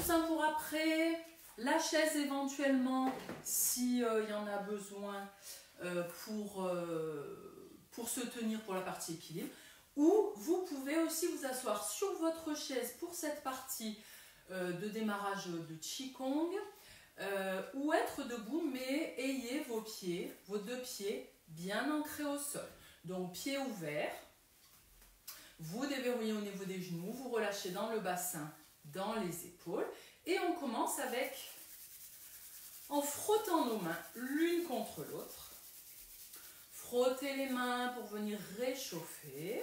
ça pour après. La chaise éventuellement, si il y en a besoin pour se tenir pour la partie équilibre. Ou vous pouvez aussi vous asseoir sur votre chaise pour cette partie de démarrage de Qigong. Ou être debout, mais ayez vos deux pieds bien ancrés au sol. Donc pieds ouverts, vous déverrouillez au niveau des genoux, vous relâchez dans le bassin, dans les épaules. Et on commence en frottant nos mains l'une contre l'autre. Frottez les mains pour venir réchauffer.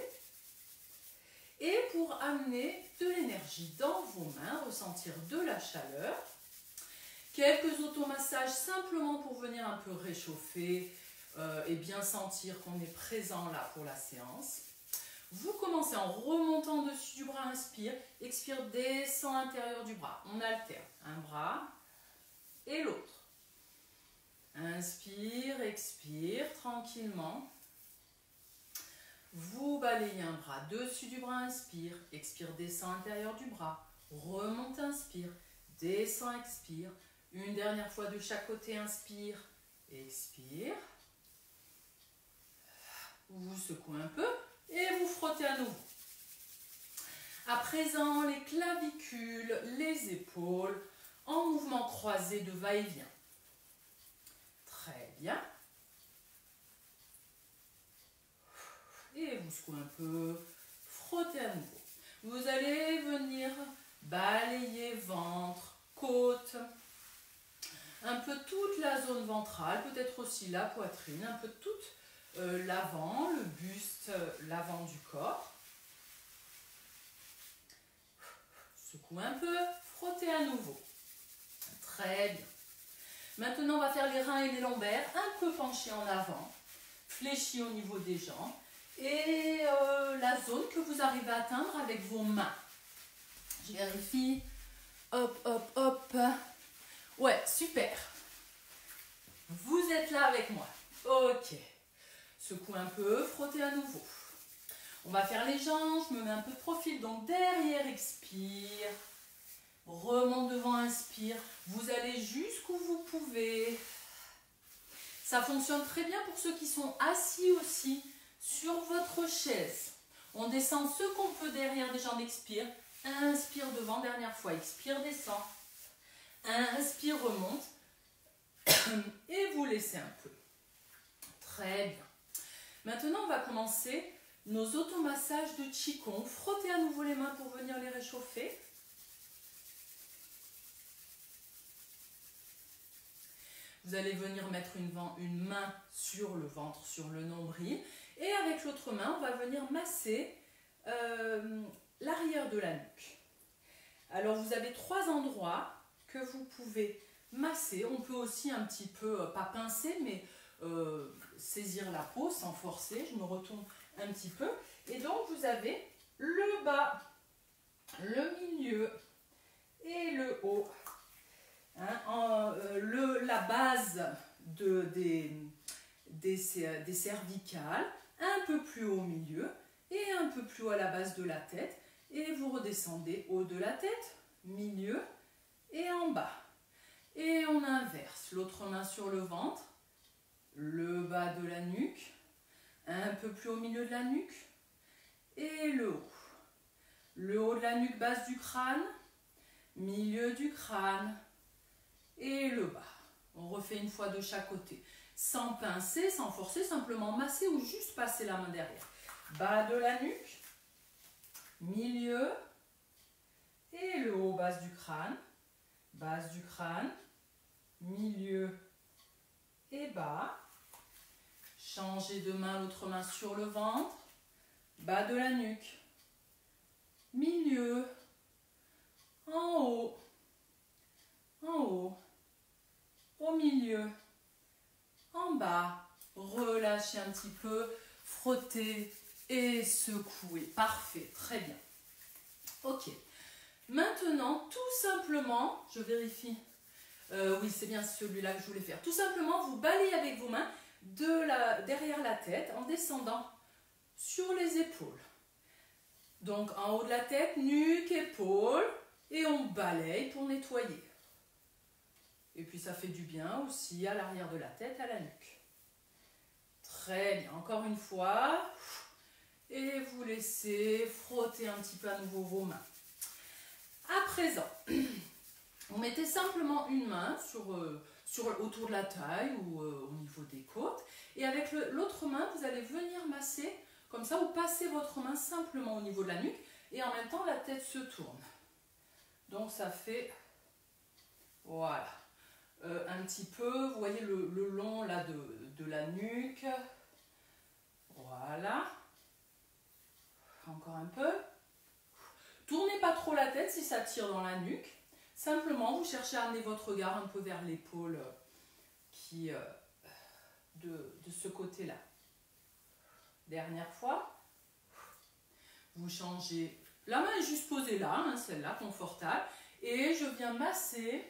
Et pour amener de l'énergie dans vos mains, ressentir de la chaleur. Quelques automassages simplement pour venir un peu réchauffer et bien sentir qu'on est présent là pour la séance. Vous commencez en remontant dessus du bras, inspire, expire, descend à l'intérieur du bras. On alterne un bras et l'autre. Inspire, expire tranquillement. Vous balayez un bras dessus du bras, inspire, expire, descend à l'intérieur du bras. Remonte, inspire, descend, expire. Une dernière fois de chaque côté, inspire, expire. Vous secouez un peu et vous frottez à nouveau. À présent, les clavicules, les épaules, en mouvement croisé de va-et-vient. Très bien. Et vous secouez un peu, frottez à nouveau. Vous allez venir balayer ventre, côte, un peu toute la zone ventrale, peut-être aussi la poitrine, un peu toute l'avant, le buste, l'avant du corps. Secouez un peu, frottez à nouveau. Très bien. Maintenant, on va faire les reins et les lombaires, un peu penchés en avant, fléchis au niveau des jambes et la zone que vous arrivez à atteindre avec vos mains. Je vérifie. Hop, hop, hop. Ouais, super. Vous êtes là avec moi. Ok. Secoue un peu, frottez à nouveau. On va faire les jambes, je me mets un peu de profil, donc derrière, expire. Remonte devant, inspire. Vous allez jusqu'où vous pouvez. Ça fonctionne très bien pour ceux qui sont assis aussi sur votre chaise. On descend ce qu'on peut derrière des jambes, expire. Inspire devant, dernière fois, expire, descend. Inspire, remonte. Et vous laissez un peu. Très bien. Maintenant, on va commencer nos automassages de Qigong. Frottez à nouveau les mains pour venir les réchauffer. Vous allez venir mettre une main sur le ventre, sur le nombril. Et avec l'autre main, on va venir masser l'arrière de la nuque. Alors, vous avez 3 endroits que vous pouvez masser. On peut aussi un petit peu, pas pincer, mais saisir la peau sans forcer. Je me retourne un petit peu. Et donc, vous avez le bas, le milieu et le haut. Hein, la base des cervicales, un peu plus haut au milieu et un peu plus haut à la base de la tête. Et vous redescendez haut de la tête, milieu et en bas. Et on inverse, l'autre main sur le ventre, le bas de la nuque, un peu plus au milieu de la nuque et le haut. Le haut de la nuque, base du crâne, milieu du crâne et le bas. On refait une fois de chaque côté, sans pincer, sans forcer, simplement masser ou juste passer la main derrière. Bas de la nuque, milieu et le haut, base du crâne, milieu et bas. Changez de main, l'autre main sur le ventre, bas de la nuque, milieu, en haut, au milieu, en bas. Relâchez un petit peu, frottez et secouez. Parfait, très bien. Ok. Maintenant, tout simplement, je vérifie. Oui, c'est bien celui-là que je voulais faire. Tout simplement, vous balayez avec vos mains derrière la tête en descendant sur les épaules. Donc, en haut de la tête, nuque, épaules Et on balaye pour nettoyer. Et puis ça fait du bien aussi à l'arrière de la tête, à la nuque. Très bien, encore une fois. Et vous laissez frotter un petit peu à nouveau vos mains. À présent, vous mettez simplement une main autour de la taille ou au niveau des côtes. Et avec l'autre main, vous allez venir masser, comme ça, vous passez votre main simplement au niveau de la nuque. Et en même temps, la tête se tourne. Donc ça fait, voilà, un petit peu, vous voyez le long là de la nuque. Voilà. Encore un peu. Tournez pas trop la tête si ça tire dans la nuque. Simplement, vous cherchez à amener votre regard un peu vers l'épaule de ce côté-là. Dernière fois. Vous changez. La main est juste posée là, hein, celle-là, confortable. Et je viens masser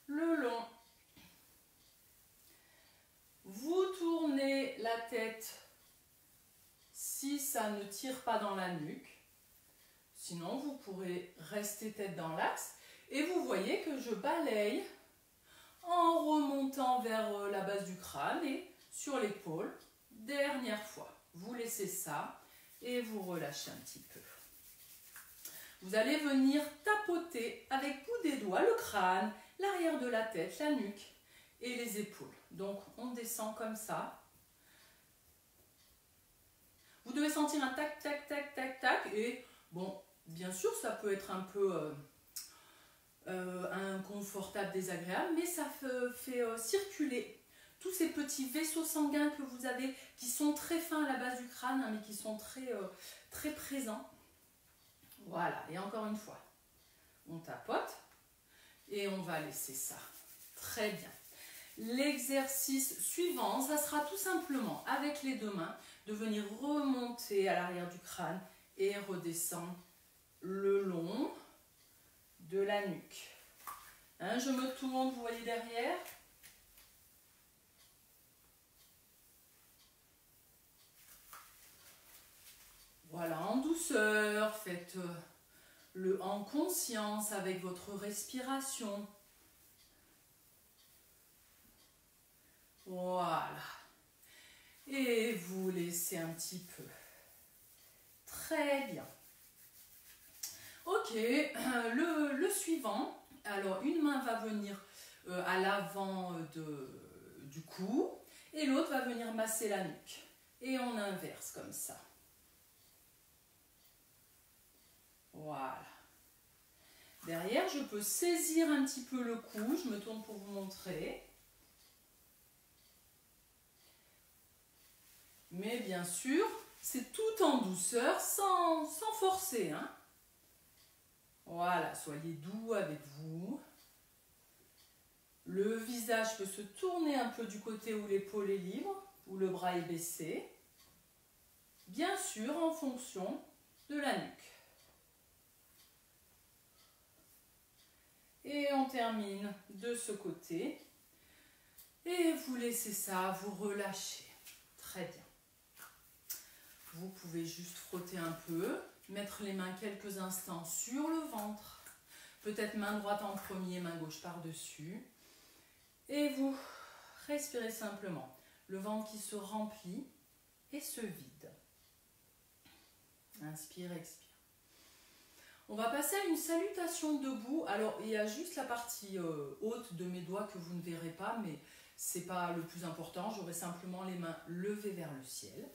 le long. Vous tournez la tête si ça ne tire pas dans la nuque. Sinon, vous pourrez rester tête dans l'axe. Et vous voyez que je balaye en remontant vers la base du crâne et sur l'épaule. Dernière fois. Vous laissez ça et vous relâchez un petit peu. Vous allez venir tapoter avec bout des doigts le crâne, l'arrière de la tête, la nuque et les épaules. Donc, on descend comme ça. Vous devez sentir un tac, tac, tac, tac, tac. Et bon, bien sûr, ça peut être un peu inconfortable, désagréable, mais ça fait circuler tous ces petits vaisseaux sanguins que vous avez, qui sont très fins à la base du crâne, hein, mais qui sont très présents. Voilà, et encore une fois, on tapote et on va laisser ça. Très bien. L'exercice suivant, ça sera tout simplement, avec les deux mains, de venir remonter à l'arrière du crâne et redescendre le long de la nuque. Hein, je me tourne, vous voyez derrière. Voilà, en douceur, faites-le en conscience avec votre respiration. Voilà. Et vous laissez un petit peu. Très bien. Ok, le suivant. Alors, une main va venir à l'avant du cou et l'autre va venir masser la nuque. Et on inverse comme ça. Voilà. Derrière, je peux saisir un petit peu le cou. Je me tourne pour vous montrer. Mais bien sûr, c'est tout en douceur, sans forcer. Hein. Voilà, soyez doux avec vous. Le visage peut se tourner un peu du côté où l'épaule est libre, où le bras est baissé. Bien sûr, en fonction de la nuque. Et on termine de ce côté. Et vous laissez ça, vous relâchez. Très bien. Vous pouvez juste frotter un peu, mettre les mains quelques instants sur le ventre. Peut-être main droite en premier, main gauche par-dessus. Et vous respirez simplement. Le ventre qui se remplit et se vide. Inspire, expire. On va passer à une salutation debout. Alors, il y a juste la partie haute de mes doigts que vous ne verrez pas, mais ce n'est pas le plus important. J'aurai simplement les mains levées vers le ciel.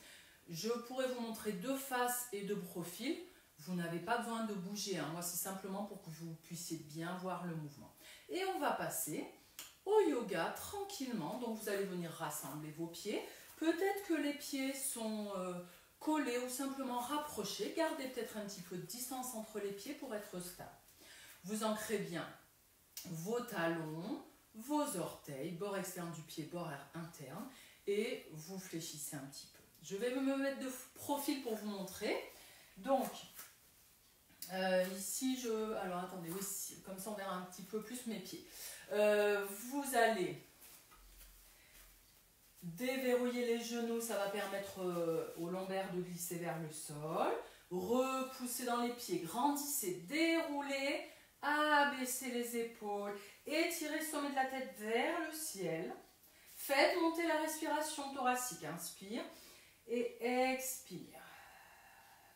Je pourrais vous montrer de face et de profil. Vous n'avez pas besoin de bouger. Hein. Moi, c'est simplement pour que vous puissiez bien voir le mouvement. Et on va passer au yoga tranquillement. Donc, vous allez venir rassembler vos pieds. Peut-être que les pieds sont collés ou simplement rapprochés. Gardez peut-être un petit peu de distance entre les pieds pour être stable. Vous ancrez bien vos talons, vos orteils, bord externe du pied, bord interne. Et vous fléchissez un petit peu. Je vais me mettre de profil pour vous montrer. Donc, ici, alors attendez, oui, comme ça on verra un petit peu plus mes pieds. Vous allez déverrouiller les genoux, ça va permettre au lombaire de glisser vers le sol. repoussez dans les pieds, grandissez, déroulez, abaissez les épaules, étirez le sommet de la tête vers le ciel. Faites monter la respiration thoracique, inspire et expire.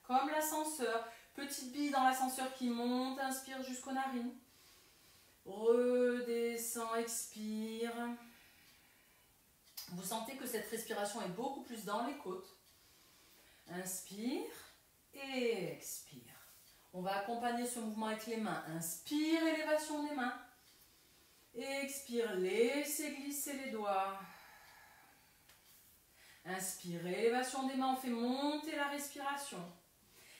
Comme l'ascenseur, petite bille dans l'ascenseur qui monte, inspire jusqu'aux narines. Redescend, expire. Vous sentez que cette respiration est beaucoup plus dans les côtes. Inspire et expire. On va accompagner ce mouvement avec les mains. Inspire, élévation des mains. Expire, laissez glisser les doigts. Inspire, élévation des mains, on fait monter la respiration.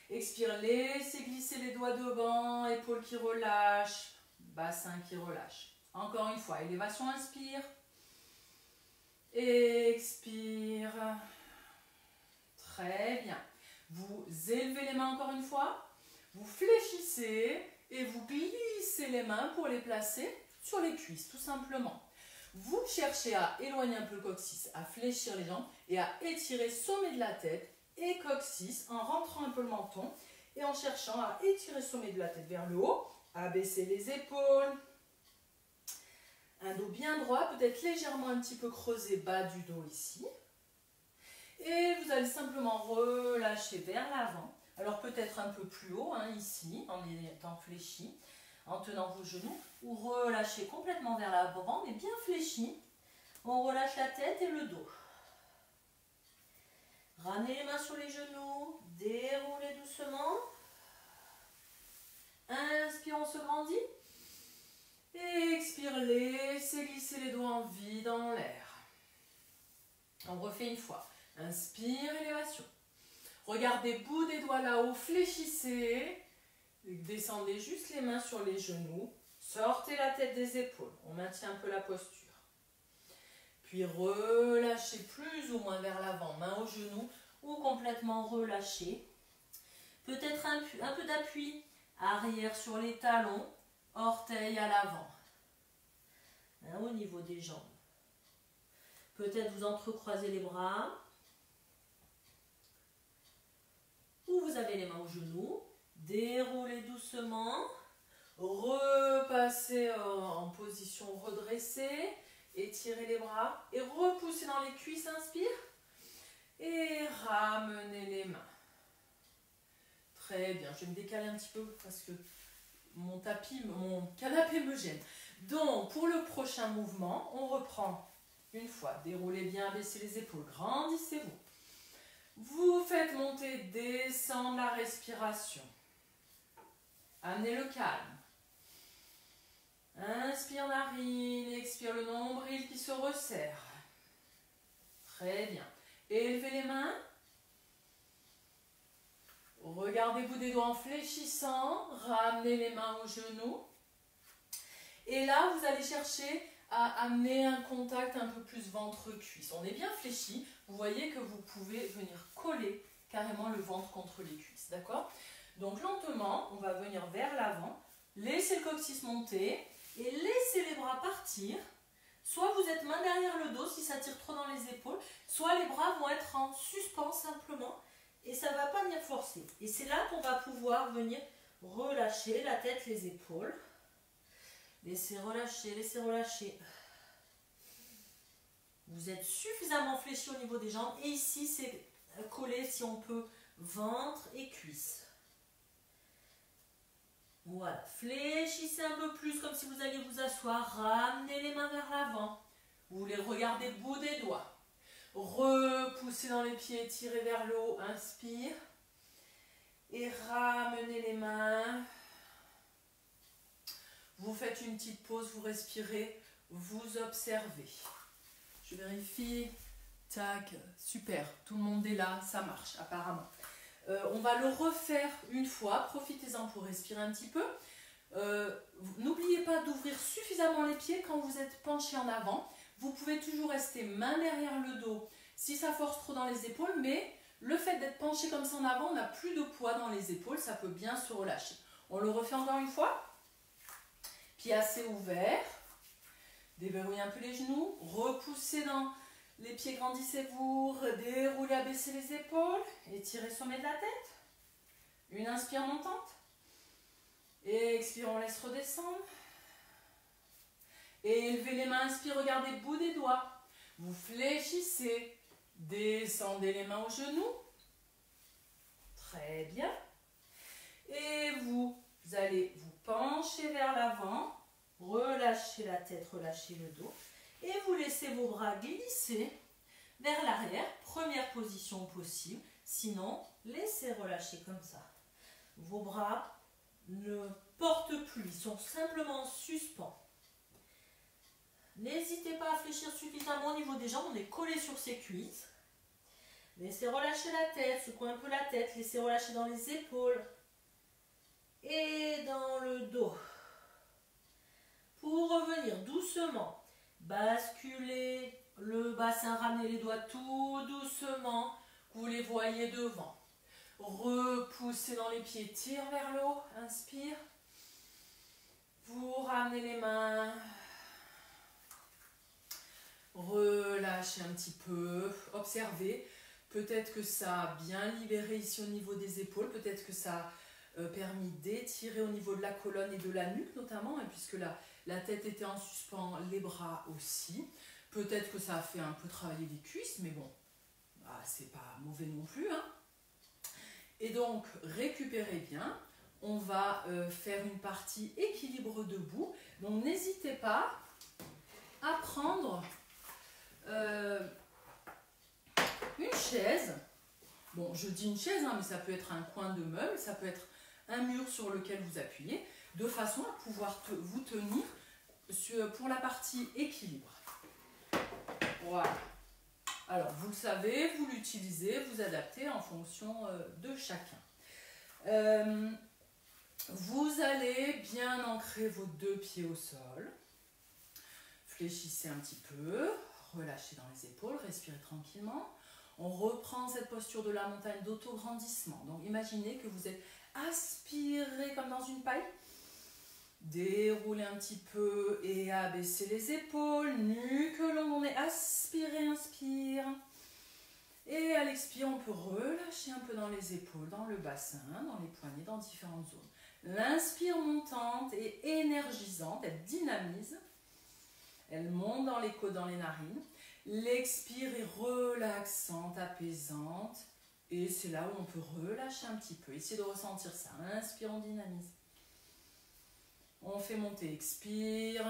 Expire, laissez glisser les doigts devant, épaules qui relâchent, bassin qui relâche. Encore une fois, élévation, inspire. Expire. Très bien. Vous élevez les mains encore une fois. Vous fléchissez et vous glissez les mains pour les placer sur les cuisses, tout simplement. Vous cherchez à éloigner un peu le coccyx, à fléchir les jambes et à étirer sommet de la tête et coccyx en rentrant un peu le menton et en cherchant à étirer sommet de la tête vers le haut, abaisser les épaules. Un dos bien droit, peut-être légèrement un petit peu creusé bas du dos ici. Et vous allez simplement relâcher vers l'avant. Alors peut-être un peu plus haut, hein, ici, en étant fléchi, en tenant vos genoux. Ou relâcher complètement vers l'avant, mais bien fléchi. On relâche la tête et le dos. Ramenez les mains sur les genoux, déroulez doucement. Inspire, on se grandit. Expire, laissez glisser les doigts en vide dans l'air. On refait une fois. Inspire, élévation. Regardez bout des doigts là-haut, fléchissez. Descendez juste les mains sur les genoux. Sortez la tête des épaules. On maintient un peu la posture. Puis relâchez plus ou moins vers l'avant, main au genou ou complètement relâchez. Peut-être un peu d'appui arrière sur les talons, orteils à l'avant. Hein, au niveau des jambes. Peut-être vous entrecroisez les bras. Ou vous avez les mains au genou. Déroulez doucement. Repassez en position redressée. Étirez les bras. Et repoussez dans les cuisses. Inspire. Et ramenez les mains. Très bien. Je vais me décaler un petit peu parce que mon canapé me gêne. Donc, pour le prochain mouvement, on reprend une fois. Déroulez bien, baissez les épaules. Grandissez-vous. Vous faites monter, descendre la respiration. Amenez le calme. Inspire narine, expire le nombril qui se resserre. Très bien. Élevez les mains. Regardez bout des doigts en fléchissant. Ramenez les mains aux genoux. Et là, vous allez chercher à amener un contact un peu plus ventre-cuisse. On est bien fléchi. Vous voyez que vous pouvez venir coller carrément le ventre contre les cuisses. D'accord? Donc lentement, on va venir vers l'avant. Laissez le coccyx monter et laissez les bras partir. Soit vous êtes main derrière le dos si ça tire trop dans les épaules, soit les bras vont être en suspens simplement et ça ne va pas venir forcer. Et c'est là qu'on va pouvoir venir relâcher la tête, les épaules. Laissez relâcher, laissez relâcher. Vous êtes suffisamment fléchi au niveau des jambes. Et ici, c'est collé, si on peut, ventre et cuisses. Voilà. Fléchissez un peu plus, comme si vous alliez vous asseoir. Ramenez les mains vers l'avant. Vous les regardez le bout des doigts. Repoussez dans les pieds, tirez vers le haut. Inspire. Et ramenez les mains. Vous faites une petite pause, vous respirez, vous observez. Je vérifie. Tac, super. Tout le monde est là, ça marche apparemment. On va le refaire une fois. Profitez-en pour respirer un petit peu. N'oubliez pas d'ouvrir suffisamment les pieds quand vous êtes penché en avant. Vous pouvez toujours rester main derrière le dos si ça force trop dans les épaules, mais le fait d'être penché comme ça en avant, on n'a plus de poids dans les épaules, ça peut bien se relâcher. On le refait encore une fois. Pieds assez ouverts. Déverrouillez un peu les genoux. Repoussez dans les pieds, grandissez-vous. Déroulez, abaissez les épaules. Étirez le sommet de la tête. Une inspire montante. Et expire, on laisse redescendre. Et élevez les mains, inspire, regardez le bout des doigts. Vous fléchissez. Descendez les mains aux genoux. Très bien. Et vous allez vous pencher vers l'avant. Relâchez la tête, relâchez le dos. Et vous laissez vos bras glisser vers l'arrière. Première position possible. Sinon, laissez relâcher comme ça. Vos bras ne portent plus, ils sont simplement en suspens. N'hésitez pas à fléchir suffisamment au niveau des jambes, on est collé sur ses cuisses. Laissez relâcher la tête, secouez un peu la tête, laissez relâcher dans les épaules et dans le dos. Pour revenir doucement, basculez le bassin, ramenez les doigts tout doucement, vous les voyez devant. Repoussez dans les pieds, tire vers le haut, inspire. Vous ramenez les mains. Relâchez un petit peu, observez. Peut-être que ça a bien libéré ici au niveau des épaules, peut-être que ça a permis d'étirer au niveau de la colonne et de la nuque notamment, et puisque la tête était en suspens, les bras aussi. Peut-être que ça a fait un peu travailler les cuisses, mais bon, bah, c'est pas mauvais non plus, hein. Et donc, récupérez bien. On va faire une partie équilibre debout. Donc, n'hésitez pas à prendre une chaise. Bon, je dis une chaise, hein, mais ça peut être un coin de meuble, ça peut être un mur sur lequel vous appuyez, de façon à pouvoir vous tenir pour la partie équilibre. Voilà. Alors, vous le savez, vous l'utilisez, vous adaptez en fonction de chacun. Vous allez bien ancrer vos deux pieds au sol. Fléchissez un petit peu, relâchez dans les épaules, respirez tranquillement. On reprend cette posture de la montagne d'autograndissement. Donc, imaginez que vous êtes aspiré comme dans une paille. Déroulez un petit peu et abaissez les épaules, nuque longue, on est aspiré, inspire. Et à l'expire, on peut relâcher un peu dans les épaules, dans le bassin, dans les poignets, dans différentes zones. L'inspire montante et énergisante, elle dynamise. Elle monte dans les côtes, dans les narines. L'expire est relaxante, apaisante. Et c'est là où on peut relâcher un petit peu. Essayez de ressentir ça. Inspire, on dynamise. On fait monter, expire,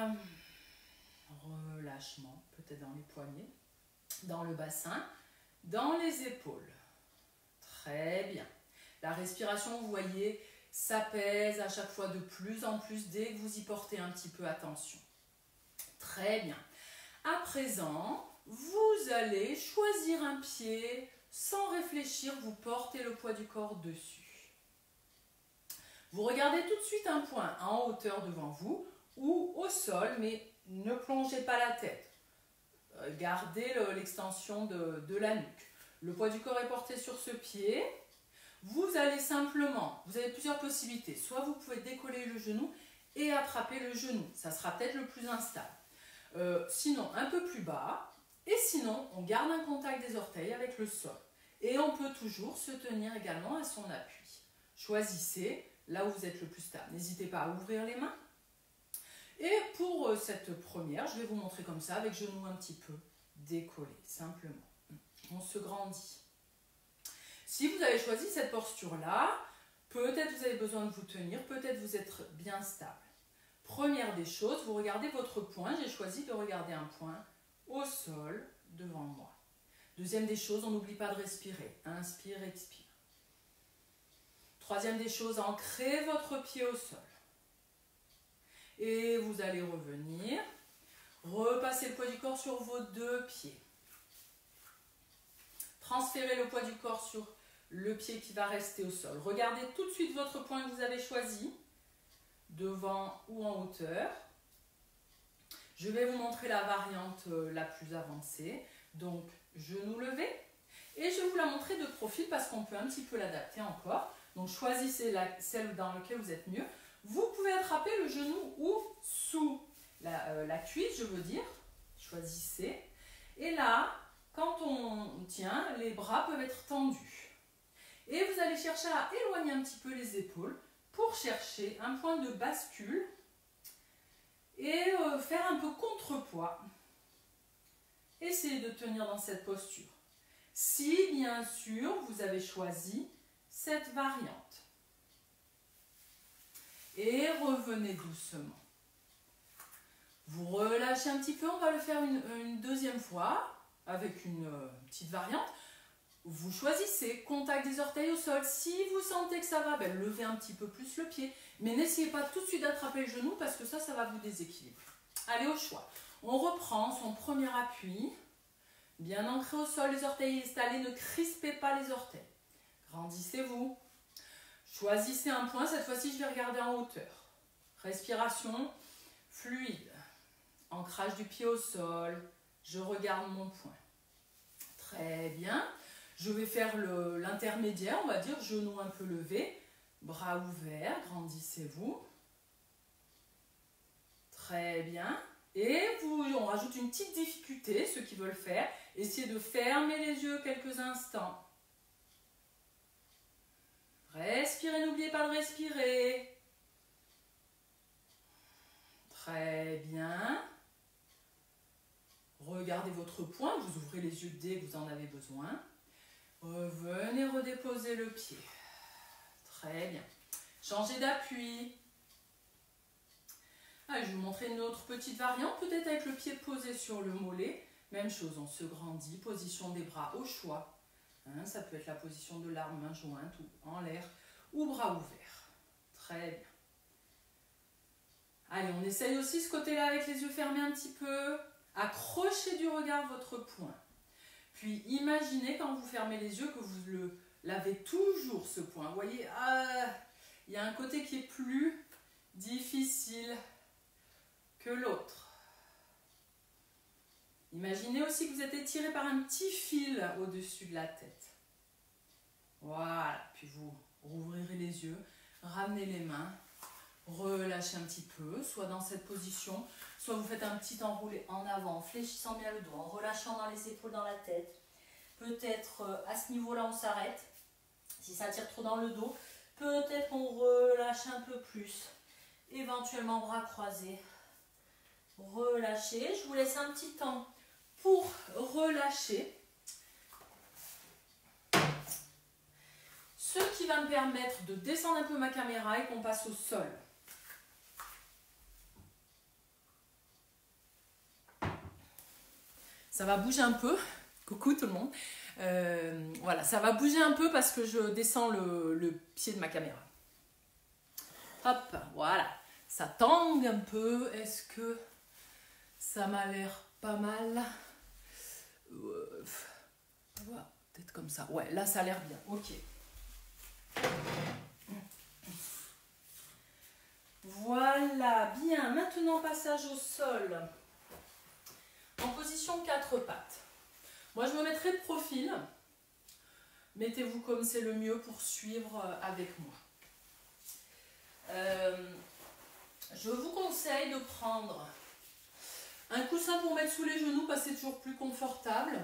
relâchement, peut-être dans les poignets, dans le bassin, dans les épaules. Très bien. La respiration, vous voyez, s'apaise à chaque fois de plus en plus dès que vous y portez un petit peu attention. Très bien. À présent, vous allez choisir un pied, sans réfléchir, vous portez le poids du corps dessus. Vous regardez tout de suite un point en hauteur devant vous ou au sol, mais ne plongez pas la tête. Gardez l'extension de la nuque. Le poids du corps est porté sur ce pied. Vous allez simplement, vous avez plusieurs possibilités. Soit vous pouvez décoller le genou et attraper le genou. Ça sera peut-être le plus instable. Sinon, un peu plus bas. Et sinon, on garde un contact des orteils avec le sol. Et on peut toujours se tenir également à son appui. Choisissez là où vous êtes le plus stable. N'hésitez pas à ouvrir les mains. Et pour cette première, je vais vous montrer comme ça, avec genou un petit peu décollé, simplement. On se grandit. Si vous avez choisi cette posture-là, peut-être vous avez besoin de vous tenir, peut-être vous êtes bien stable. Première des choses, vous regardez votre poing. J'ai choisi de regarder un point au sol devant moi. Deuxième des choses, on n'oublie pas de respirer. Inspire, expire. Troisième des choses, ancrez votre pied au sol. Et vous allez revenir. Repassez le poids du corps sur vos deux pieds. Transférez le poids du corps sur le pied qui va rester au sol. Regardez tout de suite votre point que vous avez choisi, devant ou en hauteur. Je vais vous montrer la variante la plus avancée. Donc, genou levé. Et je vais vous la montrer de profil parce qu'on peut un petit peu l'adapter encore. Donc, choisissez celle dans laquelle vous êtes mieux. Vous pouvez attraper le genou ou sous la cuisse, je veux dire. Choisissez. Et là, quand on tient, les bras peuvent être tendus. Et vous allez chercher à éloigner un petit peu les épaules pour chercher un point de bascule et faire un peu contrepoids. Essayez de tenir dans cette posture. Si, bien sûr, vous avez choisi cette variante. Et revenez doucement. Vous relâchez un petit peu, on va le faire une deuxième fois avec une petite variante. Vous choisissez, contact des orteils au sol. Si vous sentez que ça va, ben, levez un petit peu plus le pied. Mais n'essayez pas tout de suite d'attraper le genou parce que ça va vous déséquilibrer. Allez, au choix. On reprend son premier appui. Bien ancré au sol, les orteils installés, ne crispez pas les orteils. Grandissez-vous. Choisissez un point, cette fois-ci je vais regarder en hauteur. Respiration fluide. Ancrage du pied au sol. Je regarde mon point. Très bien. Je vais faire l'intermédiaire, on va dire, genou un peu levé. Bras ouverts, grandissez-vous. Très bien. Et on rajoute une petite difficulté, ceux qui veulent faire. Essayez de fermer les yeux quelques instants. Respirez, n'oubliez pas de respirer. Très bien. Regardez votre poing, vous ouvrez les yeux dès que vous en avez besoin. Venez redéposer le pied. Très bien. Changez d'appui. Allez, je vais vous montrer une autre petite variante, peut-être avec le pied posé sur le mollet. Même chose, on se grandit, position des bras au choix. Hein, ça peut être la position de l'arme, main jointe ou en l'air, ou bras ouverts. Très bien. Allez, on essaye aussi ce côté-là avec les yeux fermés un petit peu. Accrochez du regard votre poing. Puis imaginez quand vous fermez les yeux que vous l'avez toujours ce point. Vous voyez, il y a un côté qui est plus difficile que l'autre. Imaginez aussi que vous êtes étiré par un petit fil au-dessus de la tête. Voilà, puis vous rouvrirez les yeux, ramenez les mains, relâchez un petit peu, soit dans cette position, soit vous faites un petit enroulé en avant, en fléchissant bien le dos, en relâchant dans les épaules, dans la tête. Peut-être à ce niveau-là, on s'arrête. Si ça tire trop dans le dos, peut-être qu'on relâche un peu plus. Éventuellement, bras croisés. Relâchez. Je vous laisse un petit temps pour relâcher. Ce qui va me permettre de descendre un peu ma caméra et qu'on passe au sol. Ça va bouger un peu. Coucou tout le monde. Voilà, ça va bouger un peu parce que je descends le pied de ma caméra. Hop, voilà. Ça tangue un peu. Est-ce que ça m'a l'air pas mal? Voilà, peut-être comme ça. Ouais, là ça a l'air bien. Ok. Voilà, bien. Maintenant, passage au sol. En position 4 pattes. Moi, je me mettrai de profil. Mettez-vous comme c'est le mieux pour suivre avec moi. Je vous conseille de prendre un coussin pour mettre sous les genoux parce que c'est toujours plus confortable.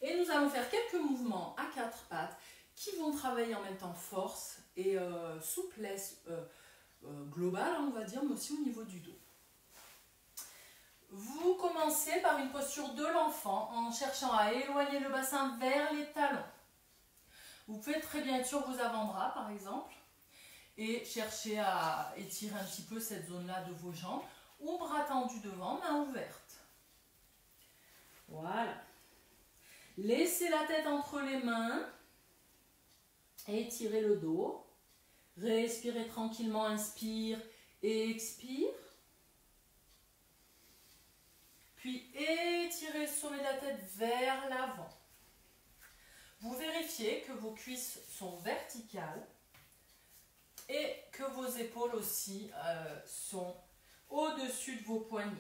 Et nous allons faire quelques mouvements à 4 pattes qui vont travailler en même temps force et souplesse globale, on va dire, mais aussi au niveau du dos. Vous commencez par une posture de l'enfant en cherchant à éloigner le bassin vers les talons. Vous pouvez très bien être sur vos avant-bras par exemple et chercher à étirer un petit peu cette zone-là de vos jambes ou bras tendus devant, main ouverte. Voilà. Laissez la tête entre les mains et étirez le dos. Respirez tranquillement, inspire et expire. Puis étirez le sommet de la tête vers l'avant. Vous vérifiez que vos cuisses sont verticales et que vos épaules aussi sont au-dessus de vos poignets.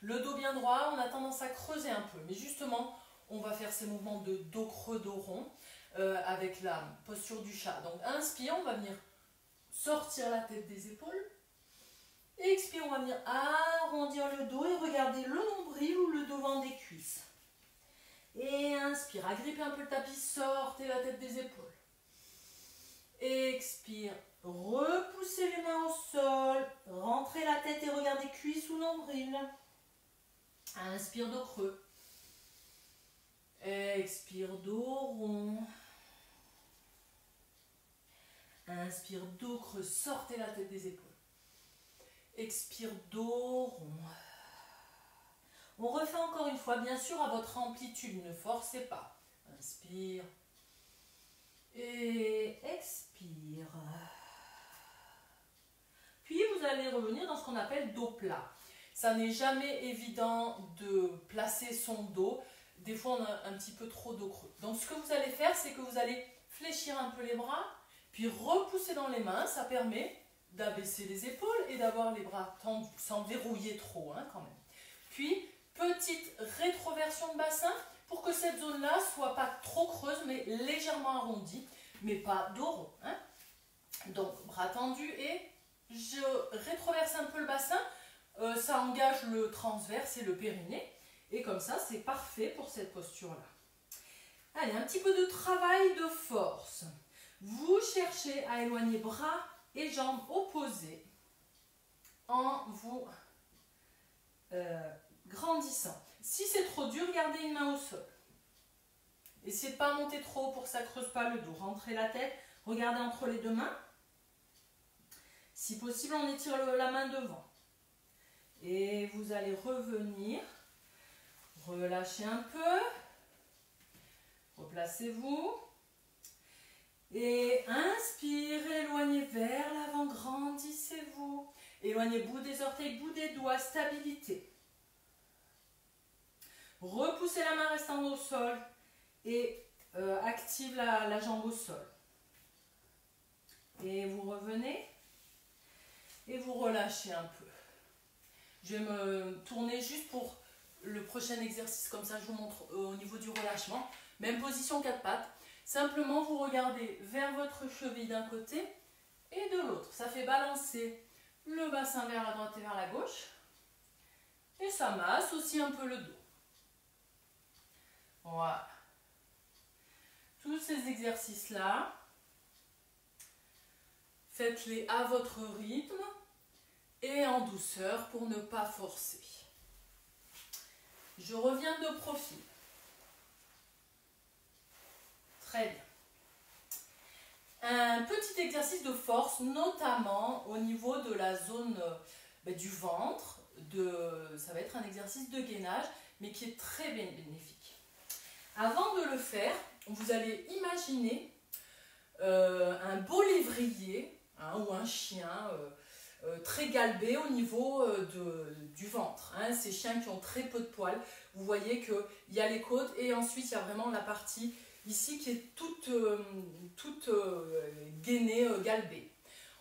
Le dos bien droit, on a tendance à creuser un peu, mais justement, on va faire ces mouvements de dos creux, dos rond avec la posture du chat. Donc inspire, on va venir sortir la tête des épaules. Expire, on va venir arrondir le dos et regarder le nombril ou le devant des cuisses. Et inspire, agrippez un peu le tapis, sortez la tête des épaules. Expire, repoussez les mains au sol, rentrez la tête et regardez cuisse ou nombril. Inspire, dos creux. Expire, dos rond. Inspire, dos creux, sortez la tête des épaules. Expire, dos rond. On refait encore une fois, bien sûr à votre amplitude, ne forcez pas. Inspire. Et expire. Puis vous allez revenir dans ce qu'on appelle dos plat. Ça n'est jamais évident de placer son dos. Des fois on a un petit peu trop dos creux. Donc ce que vous allez faire, c'est que vous allez fléchir un peu les bras, puis repousser dans les mains. Ça permet d'abaisser les épaules et d'avoir les bras tendus, sans verrouiller trop quand même. Puis petite rétroversion de bassin pour que cette zone-là soit pas trop creuse mais légèrement arrondie, mais pas dos rond. Donc bras tendus et je rétroverse un peu le bassin, ça engage le transverse et le périnée et comme ça c'est parfait pour cette posture-là. Allez, un petit peu de travail de force. Vous cherchez à éloigner bras et jambes opposés en vous grandissant. Si c'est trop dur, gardez une main au sol. Essayez de ne pas monter trop haut pour que ça ne creuse pas le dos. Rentrez la tête, regardez entre les deux mains. Si possible, on étire la main devant. Et vous allez revenir. Relâchez un peu. Replacez-vous. Et inspirez, éloignez vers l'avant, grandissez-vous. Éloignez bout des orteils, bout des doigts, stabilité. Repoussez la main restant au sol et active la jambe au sol. Et vous revenez et vous relâchez un peu. Je vais me tourner juste pour le prochain exercice, comme ça je vous montre au niveau du relâchement. Même position 4 pattes. Simplement vous regardez vers votre cheville d'un côté et de l'autre. Ça fait balancer le bassin vers la droite et vers la gauche. Et ça masse aussi un peu le dos. Voilà. Tous ces exercices-là, faites-les à votre rythme et en douceur pour ne pas forcer. Je reviens de profil. Très bien. Un petit exercice de force, notamment au niveau de la zone du ventre. Ça va être un exercice de gainage, mais qui est très bénéfique. Avant de le faire, vous allez imaginer un beau lévrier ou un chien très galbé au niveau du ventre. Ces chiens qui ont très peu de poils, vous voyez qu'il y a les côtes et ensuite il y a vraiment la partie ici qui est toute gainée, galbée.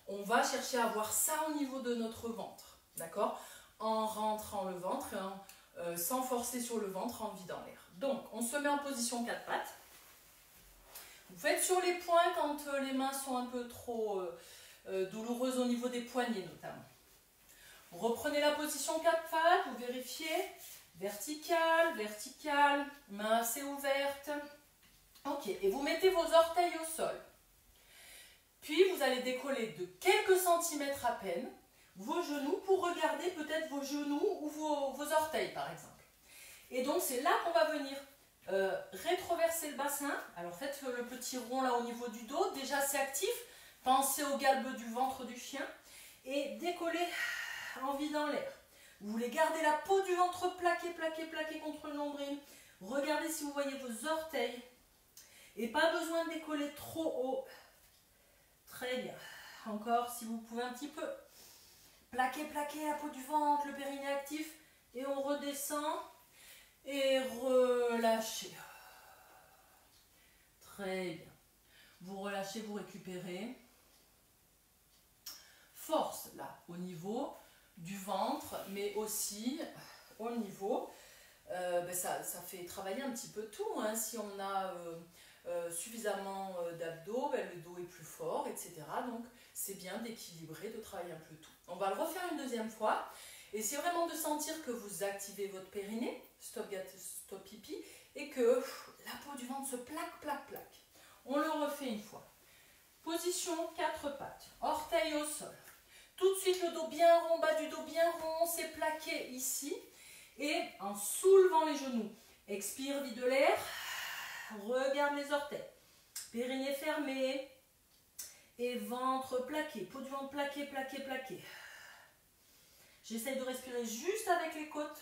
On va chercher à avoir ça au niveau de notre ventre, d'accord? En rentrant le ventre et sans forcer sur le ventre, en vidant l'air. Donc, on se met en position 4 pattes. Vous faites sur les poings quand les mains sont un peu trop douloureuses au niveau des poignets notamment. Reprenez la position 4 pattes, vous vérifiez. Vertical, vertical, main assez ouverte. Ok, et vous mettez vos orteils au sol. Puis vous allez décoller de quelques centimètres à peine vos genoux pour regarder peut-être vos genoux ou vos orteils par exemple. Et donc c'est là qu'on va venir rétroverser le bassin. Alors faites le petit rond là au niveau du dos, déjà c'est actif. Pensez au galbe du ventre du chien et décollez en vidant l'air. Vous voulez garder la peau du ventre plaquée, plaquée, plaquée contre le nombril. Regardez si vous voyez vos orteils. Et pas besoin de décoller trop haut. Très bien. Encore, si vous pouvez un petit peu. Plaquer, plaquer la peau du ventre, le périnée actif. Et on redescend. Et relâchez. Très bien. Vous relâchez, vous récupérez. Force, là, au niveau du ventre, mais aussi au niveau... ça fait travailler un petit peu tout. Si on a suffisamment d'abdos, le dos est plus fort, etc. Donc c'est bien d'équilibrer, de travailler un peu tout. On va le refaire une deuxième fois. Et c'est vraiment de sentir que vous activez votre périnée, stop pipi, et que la peau du ventre se plaque, plaque, plaque. On le refait une fois. Position 4 pattes, orteils au sol. Tout de suite le dos bien rond, bas du dos bien rond, c'est plaqué ici. Et en soulevant les genoux, expire, vide l'air, regarde les orteils. Périnée fermé et ventre plaqué, peau du ventre plaqué, plaqué, plaqué. J'essaye de respirer juste avec les côtes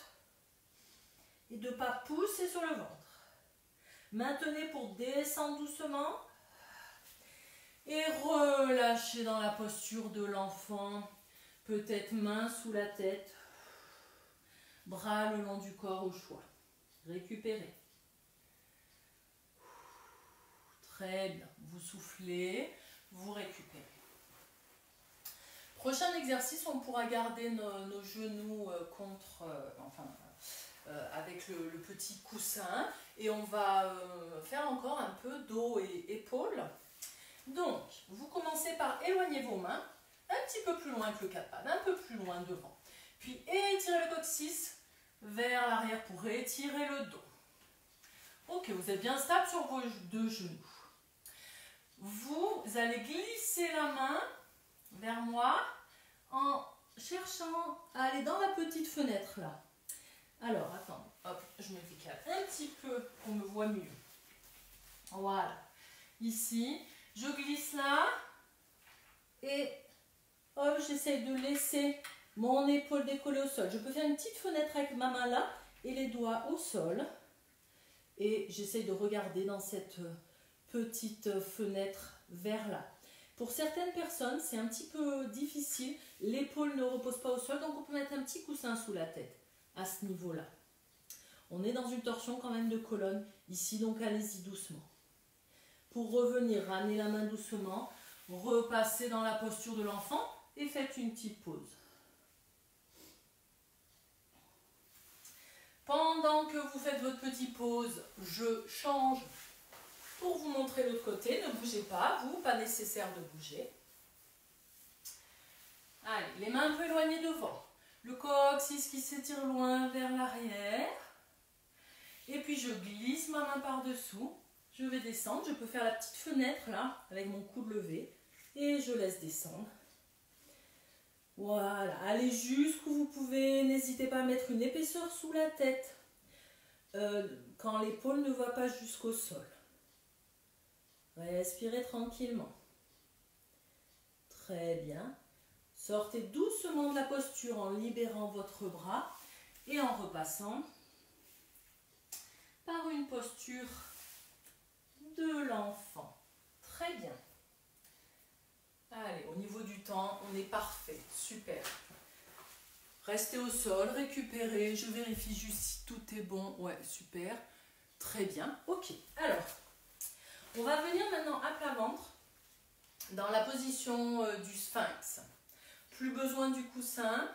et de ne pas pousser sur le ventre. Maintenez pour descendre doucement et relâchez dans la posture de l'enfant. Peut-être main sous la tête, bras le long du corps au choix. Récupérez. Très bien. Vous soufflez, vous récupérez. Prochain exercice, on pourra garder nos genoux avec le petit coussin et on va faire encore un peu dos et épaules. Donc, vous commencez par éloigner vos mains un petit peu plus loin que le quatre pattes, un peu plus loin devant. Puis étirez le coccyx vers l'arrière pour étirer le dos. Ok, vous êtes bien stable sur vos deux genoux. Vous allez glisser la main vers moi en cherchant à aller dans la petite fenêtre là. Alors, attendez, hop, je me décale un petit peu pour me voir mieux. Voilà. Ici, je glisse là et hop, j'essaye de laisser mon épaule décollée au sol. Je peux faire une petite fenêtre avec ma main là et les doigts au sol. Et j'essaye de regarder dans cette petite fenêtre vers là. Pour certaines personnes, c'est un petit peu difficile. L'épaule ne repose pas au sol, donc on peut mettre un petit coussin sous la tête à ce niveau-là. On est dans une torsion quand même de colonne ici, donc allez-y doucement. Pour revenir, ramenez la main doucement, repassez dans la posture de l'enfant et faites une petite pause. Pendant que vous faites votre petite pause, je change pour vous montrer l'autre côté. Ne bougez pas, vous, pas nécessaire de bouger. Allez, les mains un peu éloignées devant. Le coccyx qui s'étire loin vers l'arrière. Et puis je glisse ma main par-dessous. Je vais descendre. Je peux faire la petite fenêtre là, avec mon coude levé. Et je laisse descendre. Voilà, allez jusqu'où vous pouvez. N'hésitez pas à mettre une épaisseur sous la tête quand l'épaule ne va pas jusqu'au sol. Respirez tranquillement. Très bien. Sortez doucement de la posture en libérant votre bras et en repassant par une posture de l'enfant. Très bien. Allez, au niveau du temps, on est parfait. Super. Restez au sol, récupérez. Je vérifie juste si tout est bon. Ouais, super. Très bien. Ok. Alors, on va venir maintenant à plat ventre dans la position du sphinx. Plus besoin du coussin.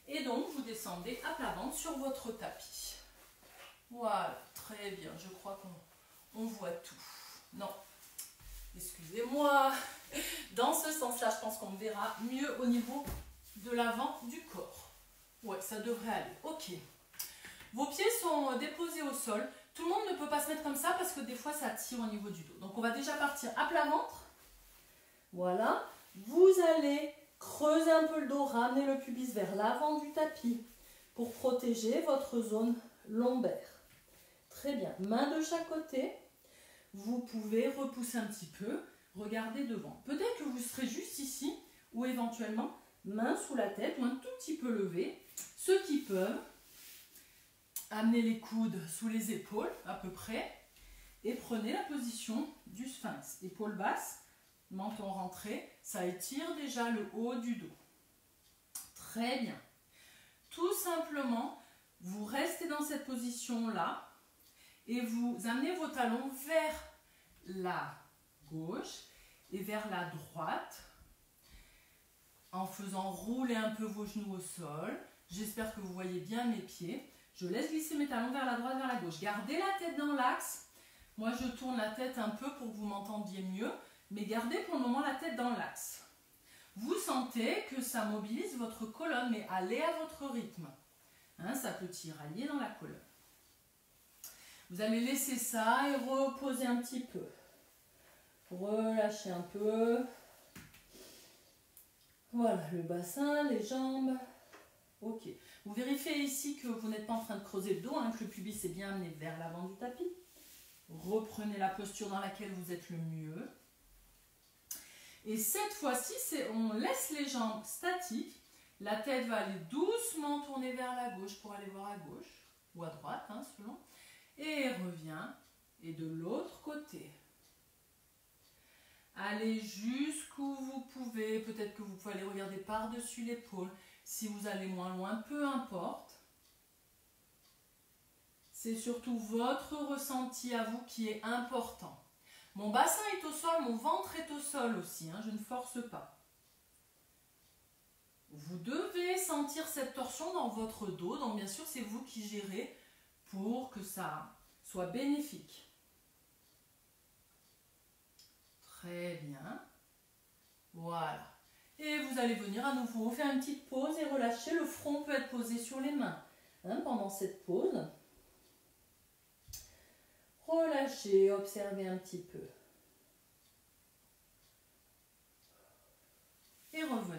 Et donc, vous descendez à plat ventre sur votre tapis. Voilà, très bien. Je crois qu'on voit tout. Non, excusez-moi. Dans ce sens-là, je pense qu'on me verra mieux au niveau de l'avant du corps. Ouais, ça devrait aller. Ok. Vos pieds sont déposés au sol. Tout le monde ne peut pas se mettre comme ça parce que des fois, ça tire au niveau du dos. Donc, on va déjà partir à plat ventre. Voilà. Vous allez creuser un peu le dos, ramener le pubis vers l'avant du tapis pour protéger votre zone lombaire. Très bien. Main de chaque côté. Vous pouvez repousser un petit peu. Regardez devant. Peut-être que vous serez juste ici ou éventuellement main sous la tête ou un tout petit peu levé. Ceux qui peuvent, amenez les coudes sous les épaules à peu près et prenez la position du sphinx. Épaules basses, menton rentré, ça étire déjà le haut du dos. Très bien. Tout simplement, vous restez dans cette position-là et vous amenez vos talons vers la gauche et vers la droite en faisant rouler un peu vos genoux au sol. J'espère que vous voyez bien mes pieds. Je laisse glisser mes talons vers la droite, vers la gauche. Gardez la tête dans l'axe. Moi, je tourne la tête un peu pour que vous m'entendiez mieux, mais gardez pour le moment la tête dans l'axe. Vous sentez que ça mobilise votre colonne, mais allez à votre rythme. Hein, ça peut tirailler dans la colonne. Vous allez laisser ça et reposer un petit peu. Relâchez un peu. Voilà, le bassin, les jambes. Ok. Vous vérifiez ici que vous n'êtes pas en train de creuser le dos, hein, que le pubis est bien amené vers l'avant du tapis. Reprenez la posture dans laquelle vous êtes le mieux. Et cette fois-ci, on laisse les jambes statiques. La tête va aller doucement tourner vers la gauche pour aller voir à gauche ou à droite, hein, selon. Et revient. Et de l'autre côté. Allez jusqu'où vous pouvez. Peut-être que vous pouvez aller regarder par-dessus l'épaule. Si vous allez moins loin, peu importe. C'est surtout votre ressenti à vous qui est important. Mon bassin est au sol, mon ventre est au sol aussi, hein, je ne force pas. Vous devez sentir cette torsion dans votre dos, donc bien sûr c'est vous qui gérez pour que ça soit bénéfique. Très bien. Voilà. Et vous allez venir à nouveau faire une petite pause et relâcher. Le front peut être posé sur les mains, hein, pendant cette pause. Relâchez, observez un petit peu. Et revenez.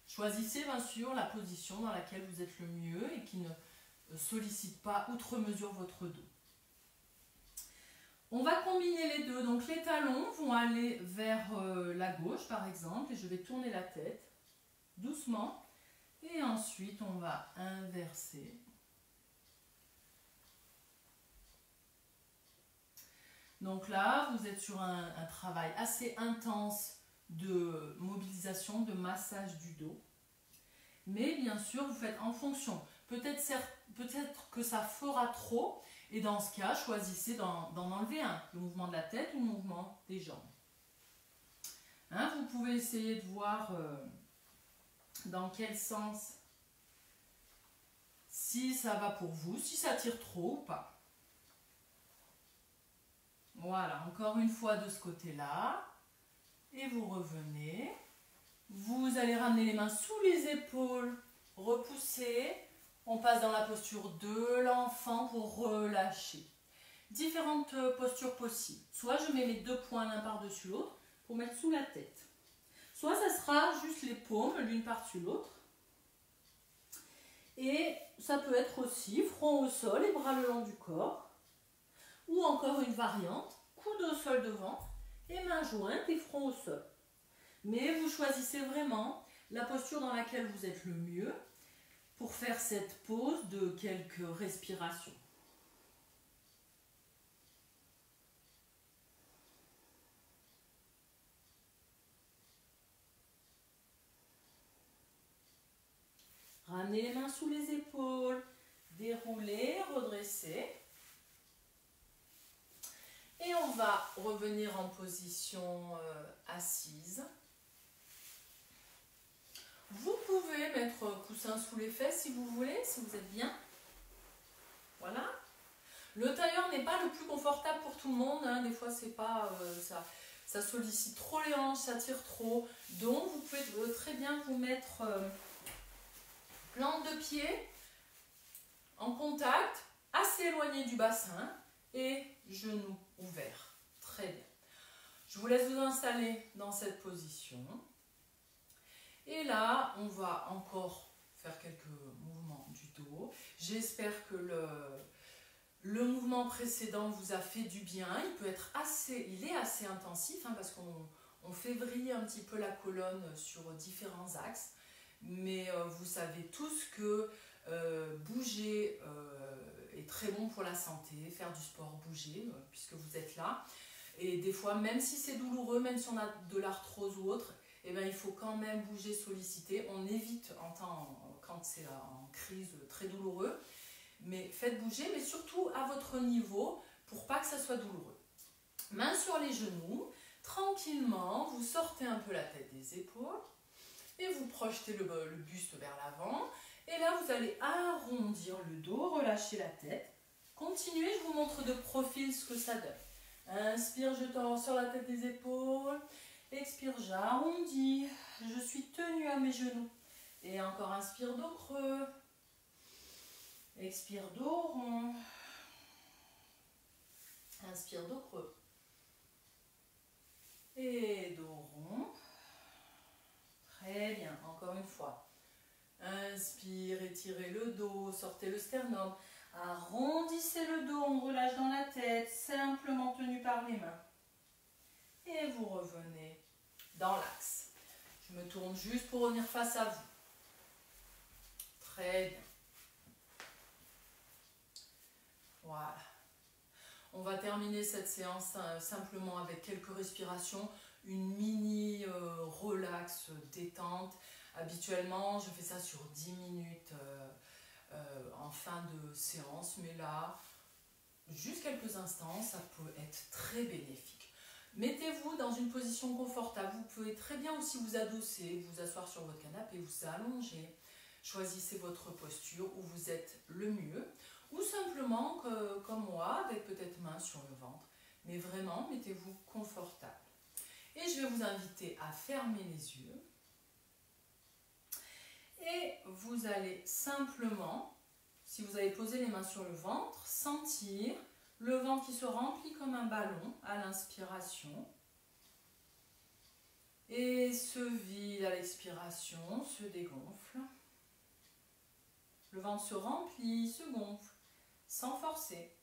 Choisissez bien sûr la position dans laquelle vous êtes le mieux et qui ne sollicite pas outre mesure votre dos. On va combiner les deux. Donc les talons vont aller vers la gauche par exemple et je vais tourner la tête doucement. Et ensuite on va inverser. Donc là, vous êtes sur un travail assez intense de mobilisation, de massage du dos. Mais bien sûr, vous faites en fonction. Peut-être que ça fera trop. Et dans ce cas, choisissez d'en enlever un. Le mouvement de la tête ou le mouvement des jambes. Hein, vous pouvez essayer de voir dans quel sens, si ça va pour vous, si ça tire trop ou pas. Voilà, encore une fois de ce côté-là. Et vous revenez. Vous allez ramener les mains sous les épaules, repousser. On passe dans la posture de l'enfant pour relâcher. Différentes postures possibles. Soit je mets mes deux poings l'un par-dessus l'autre pour mettre sous la tête. Soit ça sera juste les paumes l'une par-dessus l'autre. Et ça peut être aussi front au sol et bras le long du corps. Ou encore une variante, coude au sol devant et mains jointes et front au sol. Mais vous choisissez vraiment la posture dans laquelle vous êtes le mieux pour faire cette pause de quelques respirations. Ramenez les mains sous les épaules, déroulez, redressez. Et on va revenir en position assise. Vous pouvez mettre coussin sous les fesses si vous voulez, si vous êtes bien. Voilà. Le tailleur n'est pas le plus confortable pour tout le monde. Hein. Des fois, c'est pas ça sollicite trop les hanches, ça tire trop. Donc, vous pouvez très bien vous mettre plante de pied en contact, assez éloigné du bassin et genoux ouverts. Très bien. Je vous laisse vous installer dans cette position. Et là, on va encore faire quelques mouvements du dos. J'espère que le mouvement précédent vous a fait du bien. Il est assez intensif hein, parce qu'on fait vriller un petit peu la colonne sur différents axes. Mais vous savez tous que bouger est très bon pour la santé, faire du sport, bouger, puisque vous êtes là. Et des fois, même si c'est douloureux, même si on a de l'arthrose ou autre, eh bien, il faut quand même bouger, solliciter. On évite quand c'est en crise très douloureux, mais faites bouger, mais surtout à votre niveau pour pas que ça soit douloureux. Mains sur les genoux, tranquillement, vous sortez un peu la tête des épaules et vous projetez le buste vers l'avant. Et là, vous allez arrondir le dos, relâcher la tête. Continuez, je vous montre de profil ce que ça donne. Inspire, je tends sur la tête des épaules. Expire, j'arrondis. Je suis tenue à mes genoux. Et encore, inspire, dos creux. Expire, dos rond. étirez le dos, sortez le sternum, arrondissez le dos, on relâche dans la tête, simplement tenu par les mains. Et vous revenez dans l'axe. Je me tourne juste pour revenir face à vous. Très bien. Voilà. On va terminer cette séance simplement avec quelques respirations, une mini relax détente. Habituellement, je fais ça sur 10 minutes en fin de séance, mais là, juste quelques instants, ça peut être très bénéfique. Mettez-vous dans une position confortable. Vous pouvez très bien aussi vous adosser, vous asseoir sur votre canapé, vous allonger. Choisissez votre posture où vous êtes le mieux. Ou simplement, comme moi, avec peut-être main sur le ventre. Mais vraiment, mettez-vous confortable. Et je vais vous inviter à fermer les yeux. Et vous allez simplement, si vous avez posé les mains sur le ventre, sentir le ventre qui se remplit comme un ballon à l'inspiration. Et se vide à l'expiration, se dégonfle. Le ventre se remplit, se gonfle, sans forcer.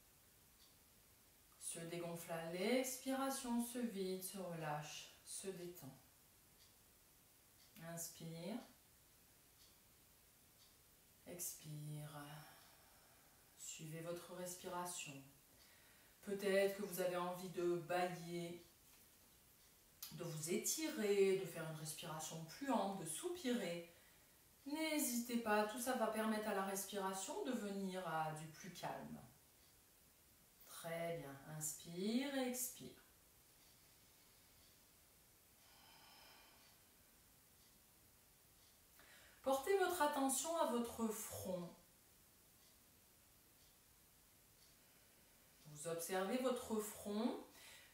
Se dégonfle à l'expiration, se vide, se relâche, se détend. Inspire. Expire. Suivez votre respiration. Peut-être que vous avez envie de bâiller, de vous étirer, de faire une respiration plus ample, de soupirer. N'hésitez pas, tout ça va permettre à la respiration de venir à du plus calme. Très bien, inspire et expire. Portez votre attention à votre front. Vous observez votre front,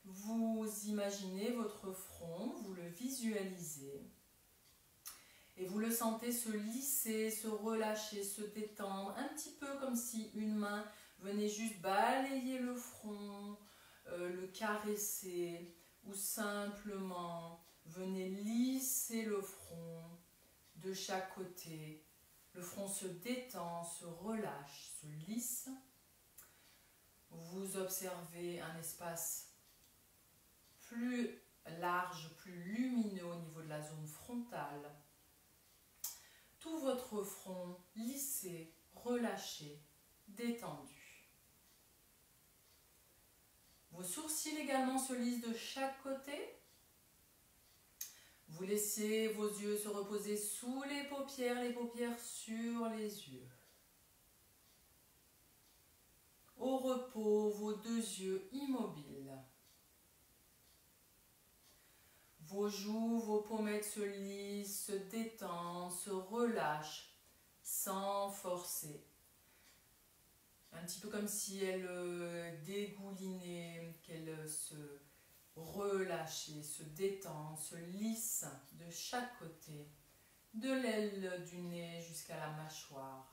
vous imaginez votre front, vous le visualisez. Et vous le sentez se lisser, se relâcher, se détendre, un petit peu comme si une main venait juste balayer le front, le caresser, ou simplement venez lisser le front de chaque côté. Le front se détend, se relâche, se lisse. Vous observez un espace plus large, plus lumineux au niveau de la zone frontale. Tout votre front lissé, relâché, détendu. Vos sourcils également se lissent de chaque côté. Vous laissez vos yeux se reposer sous les paupières sur les yeux. Au repos, vos deux yeux immobiles. Vos joues, vos pommettes se lissent, se détendent, se relâchent, sans forcer. Un petit peu comme si elles dégoulinaient, qu'elles se relâchaient, se détendent, se lissent de chaque côté, de l'aile du nez jusqu'à la mâchoire.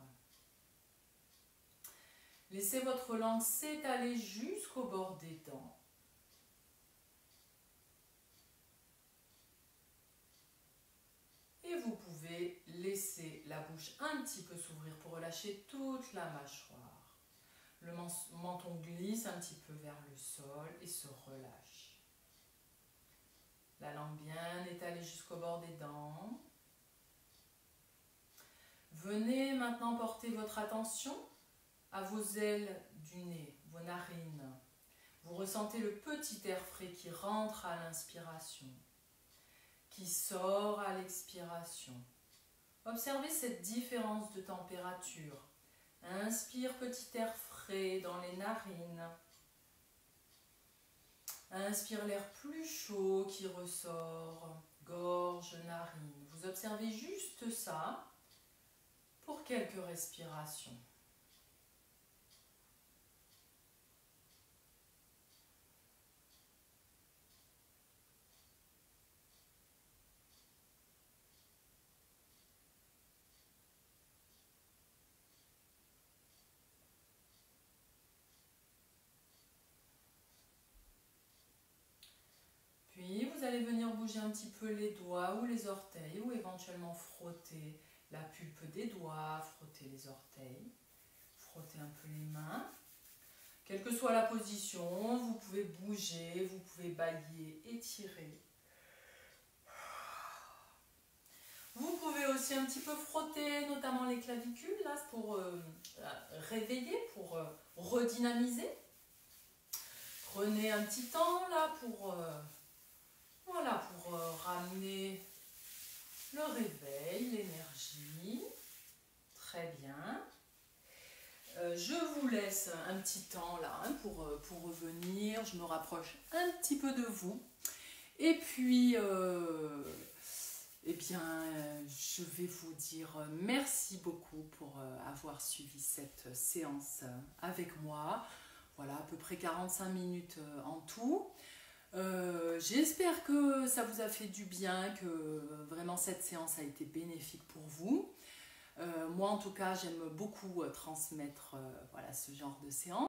Laissez votre langue s'étaler jusqu'au bord des dents. Et vous pouvez laisser la bouche un petit peu s'ouvrir pour relâcher toute la mâchoire. Le menton glisse un petit peu vers le sol et se relâche. La langue bien étalée jusqu'au bord des dents. Venez maintenant porter votre attention à vos ailes du nez, vos narines. Vous ressentez le petit air frais qui rentre à l'inspiration, qui sort à l'expiration. Observez cette différence de température. Inspire, petit air frais dans les narines. Inspire l'air plus chaud qui ressort, gorge, narine. Vous observez juste ça pour quelques respirations. Puis vous allez venir bouger un petit peu les doigts ou les orteils ou éventuellement frotter la pulpe des doigts, frotter les orteils, frotter un peu les mains. Quelle que soit la position, vous pouvez bouger, vous pouvez bâiller, étirer. Vous pouvez aussi un petit peu frotter, notamment les clavicules, là, pour réveiller, pour redynamiser. Prenez un petit temps, là, pour, voilà, pour ramener le réveil, l'énergie. Très bien. Je vous laisse un petit temps, là, hein, pour revenir. Je me rapproche un petit peu de vous. Et puis... eh bien, je vais vous dire merci beaucoup pour avoir suivi cette séance avec moi. Voilà, à peu près 45 minutes en tout. J'espère que ça vous a fait du bien, que vraiment cette séance a été bénéfique pour vous. Moi, en tout cas, j'aime beaucoup transmettre voilà, ce genre de séance.